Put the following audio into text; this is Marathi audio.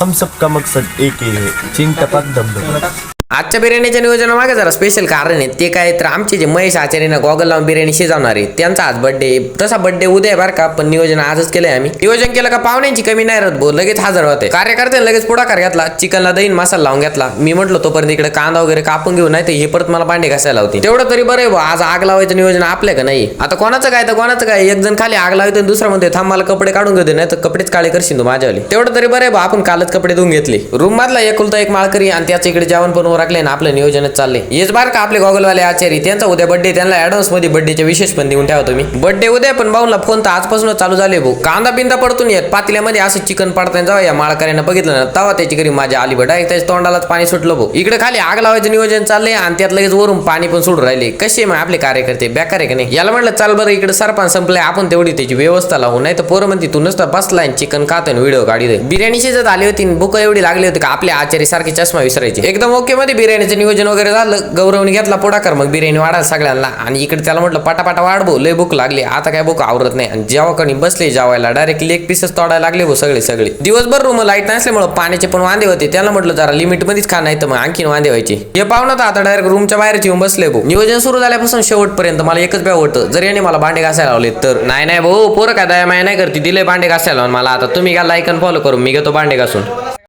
हम सबका मकसद एक ही है, चिंग टपक दम दम। आजच्या बिर्याणीच्या नियोजनामागे जरा स्पेशल कारण आहे ते काय तर आमचे जे महेश आचार्यनं गॉगल लावून बिर्याणी शिजवणार आहे त्यांचा आज बर्थडे. तसा बर्थडे उद्या आहे बरं का, पण नियोजन आजच केलंय आम्ही. नियोजन केलं का पाहुण्यांची कमी नाही राहत भाऊ, लगेच हजर होते. कार्यकर्त्यांनी लगेच पुढाकार घेतला, चिकनला दहीन मसाला लावून घेतला. मी म्हटलो तोपर्यंत इकडे कांदा वगैरे कापून घेऊ, नाही तर हे परत मला भांडे घासायला होती. तेवढं तरी बरं आहे भाऊ, आज आग लावायचं नियोजन आपल्या का नाही. आता कोणाचं काय तर कोणाचं काय, एक जण खाली आग लावतो दुसरा म्हणतोय थांब मला कपडे काढून घेऊ दे, नाही तर कपडेच काळे करशील तू माझ्यावाले. तेवढं तरी बरं आहे भाऊ, आपण कालच कपडे धुवून घेतले. रूम मधला एकुलता एक माळकरी आणि त्याच्या इकडे जेवण पण राखले ना आपलं नियोजन चालले. हेच बार का आपले गॉगलवाले आचारी, त्यांचा उद्या बर्थडे, त्यांना ऍडव्हान्स मध्ये बर्थडेचे विशेष पण देऊन ठेवतो मी. बर्थडे उद्या पण भाऊला फोन तर आजपासून चालू झाले भाऊ. कांदा बिंदा पडतून येत पातेल्यामध्ये असं चिकन पडताना जाऊ या माळकऱ्यांना बघितलं ना तवा त्याची घरी माझ्या आली बडा त्याच्या तोंडालाच पाणी सुटलं भाऊ. इकडे खाली आग लावायचं नियोजन चाललंय आणि त्यात लगेच वरून पाणी पण सोडून राहिले. कसे मग आपले कार्यकर्ते बेकार आहे का नाही. याला म्हटलं चाल बरं इकडे सरपंच संपलाय, आपण तेवढी त्याची व्यवस्था लावू, नाही तर पोरं म्हणते तू नुसता बसलाय चिकन खातोय व्हिडिओ काढी. बिर्याणी शिजत आली होती, भूक एवढी लागली होती का आपल्या आचारी सारखी चष्मा विसरायची. एकदम ओके मध्ये बिर्याणीचं नियोजन वगैरे झालं. गौरवने घेतला पुढाकार मग बिर्याणी वाढायला सगळ्यांना. आणि इकडे त्याला म्हटलं पटापटा वाढ भाऊ, लय भूक लागली. आता काय भूक आवरत नाही. आणि जेव्हा कणी बसले जेवायला डायरेक्ट लेग पीसच तोडायला लागले भाऊ सगळे. दिवसभर रूम लाईट नसल्यामुळे पाण्याचे पण वांदे होते. त्याला म्हटलं जरा लिमिट मध्येच खा, नाही तर मग आणखीन वांदे व्हायचे. हे पाहुणं तर आता डायरेक्ट रूमच्या बाहेरच येऊन बसले भाऊ. नियोजन सुरू झाल्यापासून शेवटपर्यंत मला एकच ब्याव होतं, जर याने मला भांडे घासायला लावले तर. नाही भाऊ, पोरं काय दया माया नाही करते, दिले भांडे घासायला मला. आता तुम्ही काय लाईक आणि फॉलो करून मी घेतो भांडे घासून.